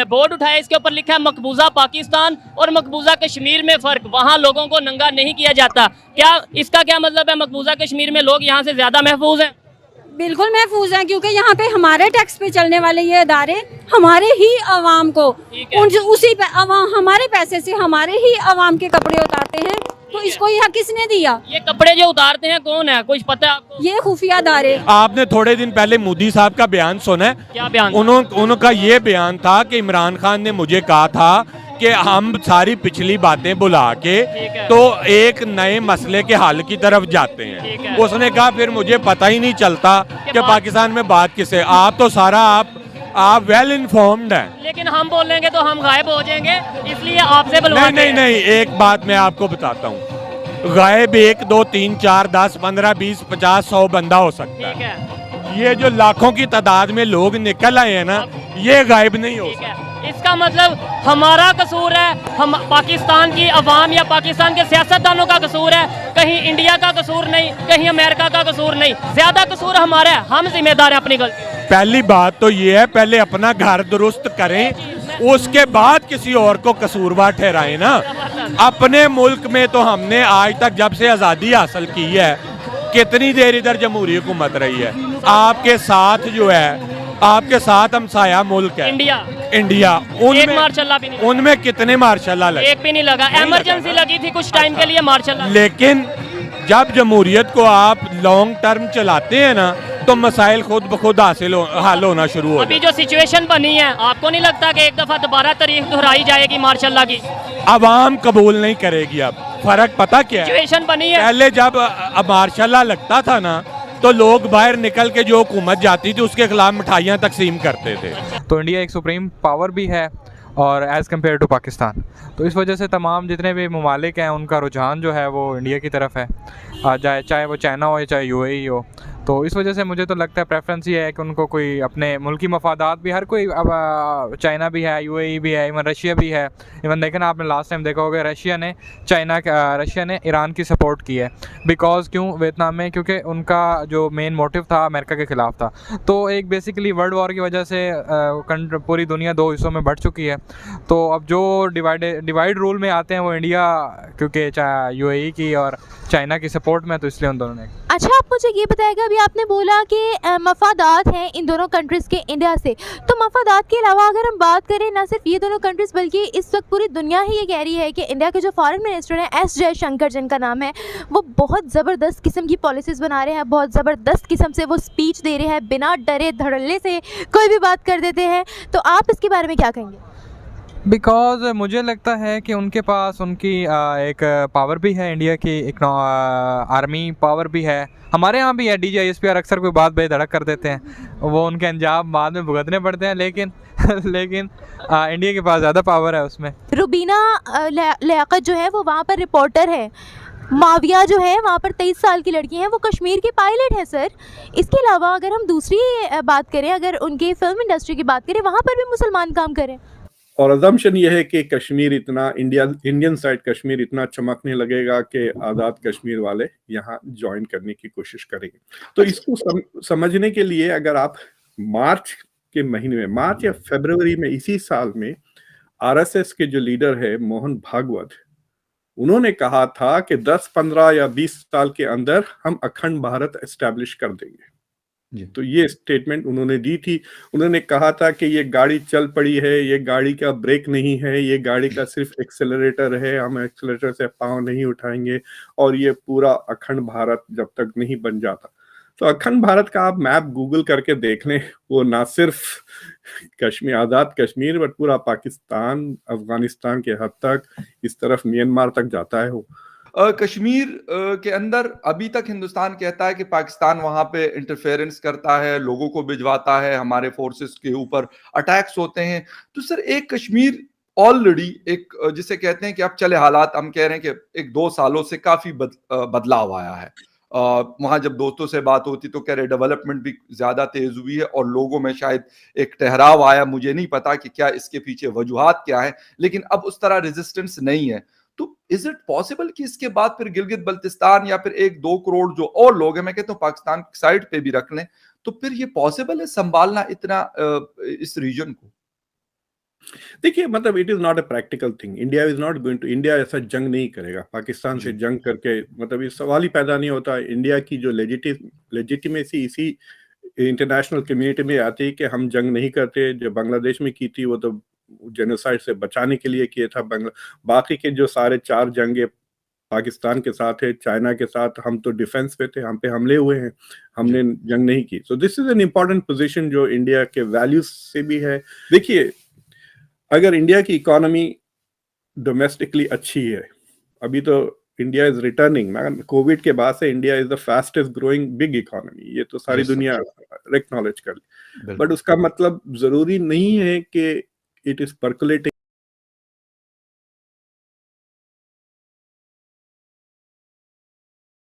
Board उठाया, इसके ऊपर लिखा है मकबूजा पाकिस्तान और मकबूजा कश्मीर में फ़र्क, वहाँ लोगों को नंगा नहीं किया जाता। क्या इसका क्या मतलब है, मकबूजा कश्मीर में लोग यहाँ से ज़्यादा महफूज हैं? बिल्कुल महफूज हैं, क्योंकि यहाँ पे हमारे टैक्स पे चलने वाले ये इदारे हमारे ही अवाम को उसी पे हमारे पैसे से हमारे ही अवाम के कपड़े उतारते हैं। तो इसको यह किसने दिया? ये कपड़े जो उतारते हैं कौन है, कुछ पता है आपको? ये खुफिया इदारे। आपने थोड़े दिन पहले मोदी साहब का बयान सुना है? क्या बयान? उनका ये बयान था कि इमरान खान ने मुझे कहा था कि हम सारी पिछली बातें बुला के तो एक नए मसले के हल की तरफ जाते हैं। उसने कहा फिर मुझे पता ही नहीं चलता कि पाकिस्तान में बात किसे। आप तो सारा आप वेल इन्फॉर्म्ड हैं, लेकिन हम बोलेंगे तो हम गायब हो जाएंगे, इसलिए आपसे बुलवाते नहीं हैं। नहीं नहीं, एक बात मैं आपको बताता हूँ, गायब 1 2 3 4 10 15 20 50 100 बंदा हो सकता ठीक है। है, ये जो लाखों की तादाद में लोग निकल आए हैं ना, ये गायब नहीं हो ठीक सकते। है। इसका मतलब हमारा कसूर है, हम पाकिस्तान की अवाम या पाकिस्तान के सियासतदानों का कसूर है, कहीं इंडिया का कसूर नहीं, कहीं अमेरिका का कसूर नहीं, ज्यादा कसूर हमारा है, हम जिम्मेदार हैं अपनी गलती। पहली बात तो ये है, पहले अपना घर दुरुस्त करें, उसके बाद किसी और को कसूरवार ठहराएं ना। अपने मुल्क में तो हमने आज तक जब से आज़ादी हासिल की है, कितनी देर इधर जमहूरी हुकूमत रही है। आपके साथ जो है, आपके साथ हमसाया मुल्क है इंडिया, एक मार्शल भी नहीं, उनमें कितने मार्शल लगे? एक भी नहीं लगा। इमरजेंसी लगी थी कुछ टाइम के लिए मार्शल। लेकिन जब जमहूरियत को आप लॉन्ग टर्म चलाते हैं ना, तो मसाइल खुद ब खुद हल होना शुरू हो। अभी जो सिचुएशन बनी है, आपको नहीं लगता कि एक दफा दोबारा तारीख दोहराई जाएगी मार्शल की? आवाम कबूल नहीं करेगी। अब फर्क पता क्या है, सिचुएशन बनी है। पहले जब मार्शल लगता था ना, तो लोग बाहर निकल के जो हुकूमत जाती थी उसके खिलाफ मिठाइयाँ तकसीम करते थे। तो इंडिया एक सुप्रीम पावर भी है और एज़ कम्पेयर टू पाकिस्तान, तो इस वजह से तमाम जितने भी ममालिक हैं उनका रुझान जो है वो इंडिया की तरफ है, चाहे वो चाइना हो या चाहे यूएई हो। तो इस वजह से मुझे तो लगता है प्रेफरेंस ये है कि उनको कोई अपने मुल्की मफादात भी, हर कोई, अब चाइना भी है, यूएई भी है, इवन रशिया भी है। इवन देखें ना, आपने लास्ट टाइम देखा होगा रशिया ने ईरान की सपोर्ट की है। बिकॉज क्यों? वियतनाम में, क्योंकि उनका जो मेन मोटिव था अमेरिका के ख़िलाफ़ था। तो एक बेसिकली वर्ल्ड वॉर की वजह से पूरी दुनिया 2 हिस्सों में बढ़ चुकी है। तो अब जो डिवाइड रूल में आते हैं वो इंडिया, क्योंकि यूएई की और चाइना की सपोर्ट में, तो इसलिए उन दोनों ने। अच्छा, आप मुझे ये बताएगा, अभी आपने बोला कि मफादात हैं इन दोनों कंट्रीज़ के इंडिया से, तो मफादात के अलावा अगर हम बात करें, ना सिर्फ ये दोनों कंट्रीज़ बल्कि इस वक्त पूरी दुनिया ही ये कह रही है कि इंडिया के जो फॉरेन मिनिस्टर हैं एस जयशंकर जिनका नाम है, वो बहुत ज़बरदस्त किस्म की पॉलिसीज़ बना रहे हैं, बहुत ज़बरदस्त किस्म से वो स्पीच दे रहे हैं, बिना डरे धड़ल्ले से कोई भी बात कर देते हैं। तो आप इसके बारे में क्या कहेंगे? बिकॉज मुझे लगता है कि उनके पास उनकी एक पावर भी है, इंडिया की एक आर्मी पावर भी है। हमारे यहाँ भी है, DGISPR अक्सर कोई बात बेधड़क कर देते हैं, वो उनके अंजाम बाद में भुगतने पड़ते हैं, लेकिन इंडिया के पास ज़्यादा पावर है उसमें। रुबीना लियाकत जो है वो वहाँ पर रिपोर्टर है, माविया जो है वहाँ पर 23 साल की लड़की है, वो कश्मीर की पायलट है सर। इसके अलावा अगर हम दूसरी बात करें, अगर उनके फिल्म इंडस्ट्री की बात करें, वहाँ पर भी मुसलमान काम करें। और अजम्पशन ये है कि कश्मीर इतना, इंडियन साइड कश्मीर इतना चमकने लगेगा कि आज़ाद कश्मीर वाले यहाँ ज्वाइन करने की कोशिश करेंगे। तो इसको समझने के लिए अगर आप मार्च के महीने में, मार्च या फरवरी में इसी साल में, RSS के जो लीडर है मोहन भागवत, उन्होंने कहा था कि 10 15 या 20 साल के अंदर हम अखंड भारत एस्टैब्लिश कर देंगे। तो ये स्टेटमेंट उन्होंने दी थी। उन्होंने कहा था कि ये गाड़ी चल पड़ी है, ये गाड़ी का ब्रेक नहीं है, ये गाड़ी का सिर्फ एक्सेलरेटर है, हम एक्सेलरेटर से पांव नहीं उठाएंगे, और ये पूरा अखंड भारत जब तक नहीं बन जाता। तो अखंड भारत का आप मैप गूगल करके देख लें, वो ना सिर्फ कश्मीर, आज़ाद कश्मीर, बट पूरा पाकिस्तान, अफगानिस्तान के हद तक, इस तरफ म्यांमार तक जाता है वो। कश्मीर के अंदर अभी तक हिंदुस्तान कहता है कि पाकिस्तान वहां पे इंटरफेरेंस करता है, लोगों को भिजवाता है, हमारे फोर्सेस के ऊपर अटैक्स होते हैं। तो सर, एक कश्मीर ऑलरेडी एक, जिसे कहते हैं कि अब चले हालात, हम कह रहे हैं कि 1-2 सालों से काफी बदलाव आया है। वहां जब दोस्तों से बात होती तो कह रहे डेवलपमेंट भी ज्यादा तेज हुई है और लोगों में शायद एक ठहराव आया। मुझे नहीं पता कि क्या इसके पीछे वजूहात क्या है, लेकिन अब उस तरह रेजिस्टेंस नहीं है। तो इज इट पॉसिबल कि इसके बाद फिर गिलगित बल्तिस्तान या फिर 1-2 करोड़ जो और लोग हैं, मैं कहता हूँ पाकिस्तान की साइड पे भी रख लें, तो फिर ये पॉसिबल है संभालना इतना इस रीजन को? देखिए मतलब it is not a practical thing. India is not going to, India ऐसा जंग नहीं करेगा पाकिस्तान से जंग करके, मतलब ये सवाल ही पैदा नहीं होता। इंडिया की जो लेजिटिमेसी इसी इंटरनेशनल कम्युनिटी में आती है कि हम जंग नहीं करते। जो बांग्लादेश में की थी वो तो जेनोसाइड से बचाने के लिए किया था। बाकी के जो सारे 4 जंगे पाकिस्तान के साथ है, चाइना के साथ, हम तो डिफेंस पे थे, हम पे हमले हुए हैं, हमने जंग नहीं की। So this is an important position जो इंडिया के वैल्यूज से भी है। देखिए अगर इंडिया की इकोनॉमी डोमेस्टिकली अच्छी है, अभी तो इंडिया इज रिटर्निंग, कोविड के बाद से India is the fastest growing big economy, ये तो सारी दुनिया एक्नॉलेज कर ली। बट उसका मतलब जरूरी नहीं है कि इट इज पर्कुलेटिंग